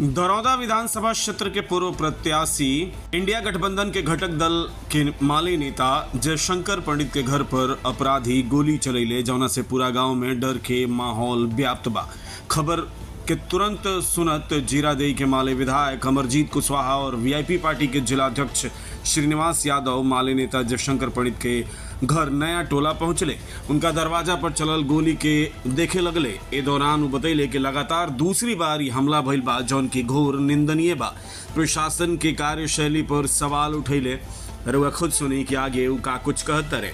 दरौदा विधानसभा क्षेत्र के पूर्व प्रत्याशी इंडिया गठबंधन के घटक दल के माले नेता जयशंकर पंडित के घर पर अपराधी गोली चलैले, जौना से पूरा गांव में डर के माहौल व्याप्त बा। खबर के तुरंत सुनत जीरादेई के माले विधायक अमरजीत कुशवाहा और वीआईपी पार्टी के जिलाध्यक्ष श्रीनिवास यादव माले नेता जयशंकर पंडित के घर नया टोला पहुंचले। उनका दरवाजा पर चलल गोली के देखे लगले। ए दौरान वो बतैले कि लगातार दूसरी बार ये हमला भइल बा, जौन की घोर निंदनीय बा। प्रशासन के कार्यशैली पर सवाल उठैले। रउआ खुद सुनी कि आगे वो का कुछ कहत रहे।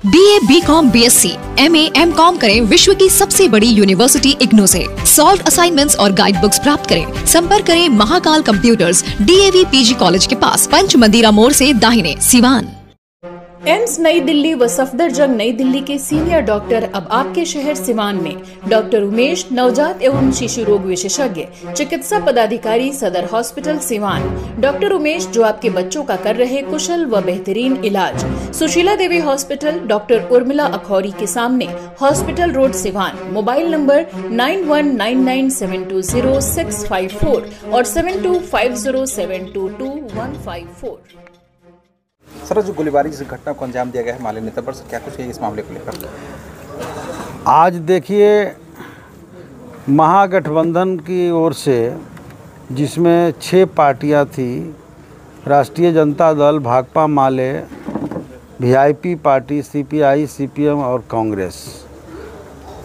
BA, BCom, BSc, MA, MCom करें विश्व की सबसे बड़ी यूनिवर्सिटी इग्नू से। सॉल्व असाइनमेंट्स और गाइड बुक्स प्राप्त करें। संपर्क करें Mahakal computers, DAV PG college के पास, पंच मंदिरा मोड़ से दाहिने, सिवान। एम्स नई दिल्ली व सफदरजंग नई दिल्ली के सीनियर डॉक्टर अब आपके शहर सिवान में। डॉक्टर उमेश, नवजात एवं शिशु रोग विशेषज्ञ, चिकित्सा पदाधिकारी, सदर हॉस्पिटल सिवान। डॉक्टर उमेश जो आपके बच्चों का कर रहे कुशल व बेहतरीन इलाज। सुशीला देवी हॉस्पिटल, डॉक्टर उर्मिला अखौरी के सामने, hospital road Siwan. Mobile number 9199720654 और 7250722154। सर, जो गोलीबारी की घटना को अंजाम दिया गया है माले नेता पर, क्या कुछ है इस मामले को लेकर? आज देखिए, महागठबंधन की ओर से जिसमें 6 पार्टियां थी, राष्ट्रीय जनता दल, भाकपा माले, वीआईपी पार्टी, CPI, CPM और कांग्रेस,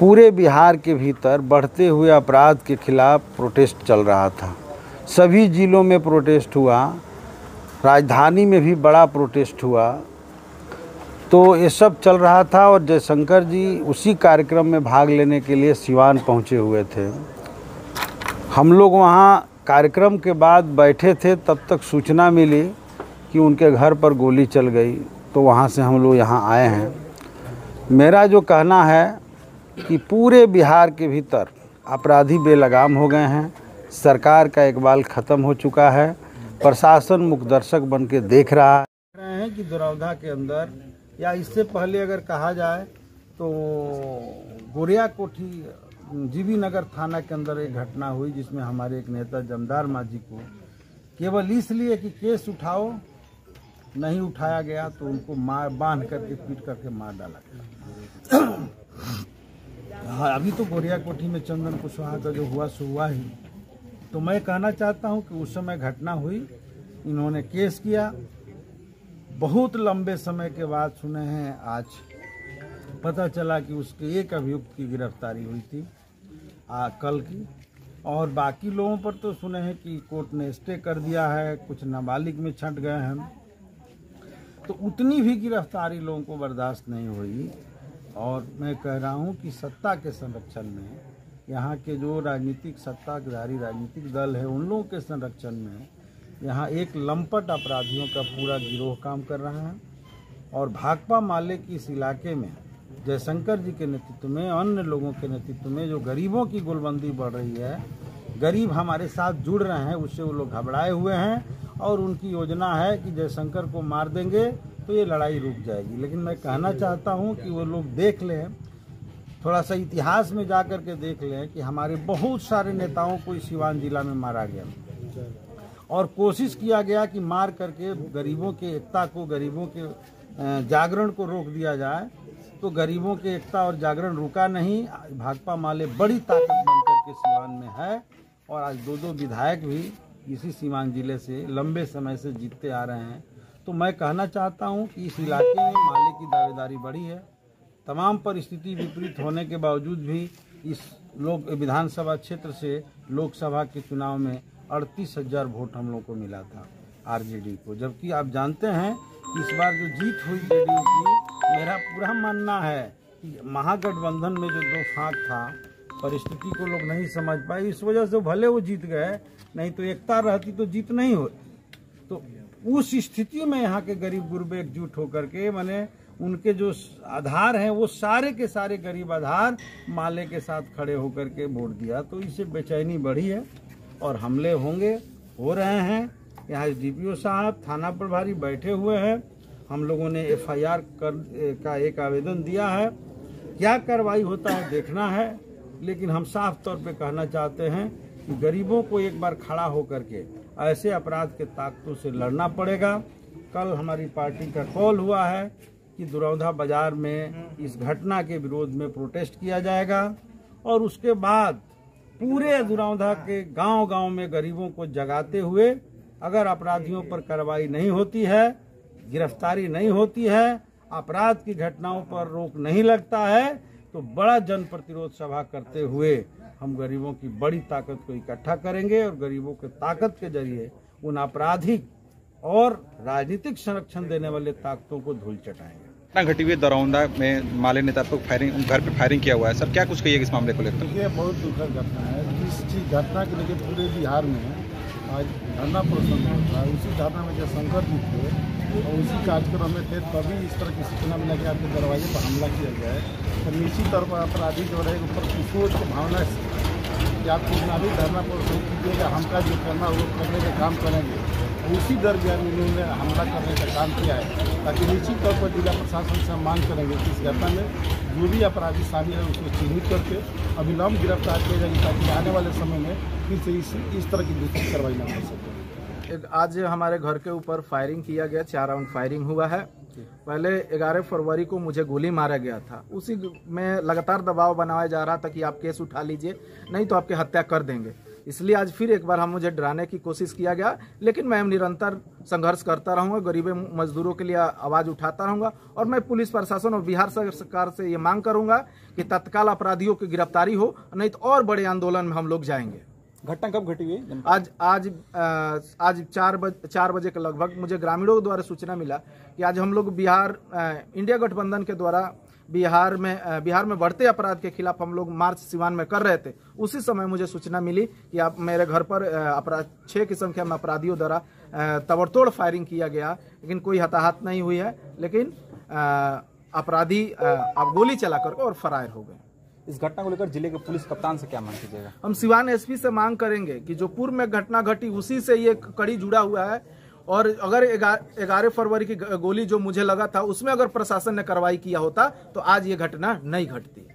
पूरे बिहार के भीतर बढ़ते हुए अपराध के खिलाफ प्रोटेस्ट चल रहा था। सभी जिलों में प्रोटेस्ट हुआ, राजधानी में भी बड़ा प्रोटेस्ट हुआ। तो ये सब चल रहा था और जयशंकर जी उसी कार्यक्रम में भाग लेने के लिए सिवान पहुंचे हुए थे। हम लोग वहां कार्यक्रम के बाद बैठे थे, तब तक सूचना मिली कि उनके घर पर गोली चल गई। तो वहां से हम लोग यहाँ आए हैं। मेरा जो कहना है कि पूरे बिहार के भीतर अपराधी बेलगाम हो गए हैं। सरकार का इकबाल ख़त्म हो चुका है। प्रशासन मुखदर्शक बन के देख रहा है कि दरौदा के अंदर, या इससे पहले अगर कहा जाए तो गोरिया कोठी जीबी नगर थाना के अंदर एक घटना हुई, जिसमें हमारे एक नेता जमदार मांझी को केवल इसलिए कि केस उठाओ नहीं उठाया गया तो उनको मार बांध करके पीट करके मार डाला गया। हाँ, अभी तो गोरिया कोठी में चंदन कुशवाहा का जो हुआ सो हुआ ही। तो मैं कहना चाहता हूं कि उस समय घटना हुई, इन्होंने केस किया। बहुत लंबे समय के बाद सुने हैं आज पता चला कि उसके एक अभियुक्त की गिरफ्तारी हुई थी कल की, और बाकी लोगों पर तो सुने हैं कि कोर्ट ने स्टे कर दिया है, कुछ नाबालिग में छंट गए हैं। तो उतनी भी गिरफ्तारी लोगों को बर्दाश्त नहीं हुई। और मैं कह रहा हूं कि सत्ता के संरक्षण में, यहाँ के जो राजनीतिक सत्ताधारी राजनीतिक दल है, उन लोगों के संरक्षण में यहाँ एक लंपट अपराधियों का पूरा गिरोह काम कर रहा है। और भाकपा माले की इस इलाके में जयशंकर जी के नेतृत्व में, अन्य लोगों के नेतृत्व में जो गरीबों की गोलबंदी बढ़ रही है, गरीब हमारे साथ जुड़ रहे हैं, उससे वो लोग घबराए हुए हैं। और उनकी योजना है कि जयशंकर को मार देंगे तो ये लड़ाई रुक जाएगी। लेकिन मैं कहना चाहता हूँ कि वो लोग देख लें, थोड़ा सा इतिहास में जा कर के देख लें कि हमारे बहुत सारे नेताओं को इस सिवान जिला में मारा गया और कोशिश किया गया कि मार करके गरीबों के एकता को, गरीबों के जागरण को रोक दिया जाए। तो गरीबों के एकता और जागरण रुका नहीं। भाकपा माले बड़ी ताकत बनकर के सिवान में है और आज 2 विधायक भी इसी सिवान जिले से लंबे समय से जीतते आ रहे हैं। तो मैं कहना चाहता हूँ कि इस इलाके में माले की दावेदारी बढ़ी है। तमाम परिस्थिति विपरीत होने के बावजूद भी इस विधानसभा क्षेत्र से लोकसभा के चुनाव में 38,000 वोट हम लोग को मिला था आरजेडी को। जबकि आप जानते हैं कि इस बार जो जीत हुई जेडीयू की, मेरा पूरा मानना है कि महागठबंधन में जो 2 फांक था, परिस्थिति को लोग नहीं समझ पाए, इस वजह से भले वो जीत गए, नहीं तो एकता रहती तो जीत नहीं हो। तो उस स्थिति में यहाँ के गरीब गुरबे एकजुट होकर के, माने उनके जो आधार हैं वो सारे के सारे गरीब आधार माले के साथ खड़े होकर के वोट दिया। तो इससे बेचैनी बढ़ी है और हमले हो रहे हैं। यहाँ DPO साहब, थाना प्रभारी बैठे हुए हैं। हम लोगों ने FIR का एक आवेदन दिया है। क्या कार्रवाई होता है देखना है, लेकिन हम साफ तौर पे कहना चाहते हैं कि गरीबों को एक बार खड़ा होकर के ऐसे अपराध के ताकतों से लड़ना पड़ेगा। कल हमारी पार्टी का कॉल हुआ है कि दुरौंधा बाजार में इस घटना के विरोध में प्रोटेस्ट किया जाएगा और उसके बाद पूरे दुरौंधा के गांव-गांव में गरीबों को जगाते हुए अगर अपराधियों पर कार्रवाई नहीं होती है, गिरफ्तारी नहीं होती है, अपराध की घटनाओं पर रोक नहीं लगता है, तो बड़ा जन प्रतिरोध सभा करते हुए हम गरीबों की बड़ी ताकत को इकट्ठा करेंगे और गरीबों के ताकत के जरिए उन आपराधिक और राजनीतिक संरक्षण देने वाले ताकतों को धूल चटाएंगे। घटना घटी हुई दरौंदा में माले नेता पर घर पे फायरिंग किया हुआ है सर, क्या कुछ कहिए इस मामले को लेकर? ये बहुत दुखद घटना है। इस चीज घटना के लेकर पूरे बिहार में आज धरना प्रदर्शन हुआ है। उसी धरना में जो शंकर जी थे और उसी कार्यक्रम में थे, तभी इस तरह की सूचना मिला कि आपके दरवाजे पर हमला किया गया है। तो निश्चित तौर पर अपराधी जो रहेगा ऊपर किशोर की भावना कि आप कितना भी धरना प्रदर्शन कीजिएगा, हमका जो करना वो करने का काम करेंगे। उसी दरमियान उन्होंने हमला करने का काम किया है, ताकि निश्चित तौर पर जिला प्रशासन से मांग करेंगे कि इस घटना में जो भी अपराधी शामिल है उसको चिन्हित करके अविलंब गिरफ्तार किया जाएगी, ताकि आने वाले समय में फिर से इस तरह की दूसरी कार्रवाई न हो सके। आज हमारे घर के ऊपर फायरिंग किया गया, 4 राउंड फायरिंग हुआ है। पहले 11 फरवरी को मुझे गोली मारा गया था। उसी में लगातार दबाव बनाया जा रहा था कि आप केस उठा लीजिए, नहीं तो आपकी हत्या कर देंगे। इसलिए आज फिर एक बार हम मुझे डराने की कोशिश किया गया, लेकिन मैं निरंतर संघर्ष करता रहूंगा, गरीब मजदूरों के लिए आवाज उठाता रहूंगा और मैं पुलिस प्रशासन और बिहार सरकार से ये मांग करूंगा कि तत्काल अपराधियों की गिरफ्तारी हो, नहीं तो और बड़े आंदोलन में हम लोग जाएंगे। घटना कब घटी हुई? आज 4 बजे के लगभग मुझे ग्रामीणों द्वारा सूचना मिला कि आज हम लोग बिहार इंडिया गठबंधन के द्वारा बिहार में बढ़ते अपराध के खिलाफ हम लोग मार्च सिवान में कर रहे थे। उसी समय मुझे सूचना मिली कि आप मेरे घर पर 6 की संख्या में अपराधियों द्वारा ताबड़तोड़ फायरिंग किया गया, लेकिन कोई हताहत नहीं हुई है, लेकिन अपराधी अब गोली चलाकर और फरार हो गए। इस घटना को लेकर जिले के पुलिस कप्तान से क्या मांग कीजिएगा? हम सिवान एसपी से मांग करेंगे कि जो पूर्व में घटना घटी उसी से ये कड़ी जुड़ा हुआ है, और अगर 11 फरवरी की गोली जो मुझे लगा था उसमें अगर प्रशासन ने कार्रवाई किया होता तो आज ये घटना नहीं घटती।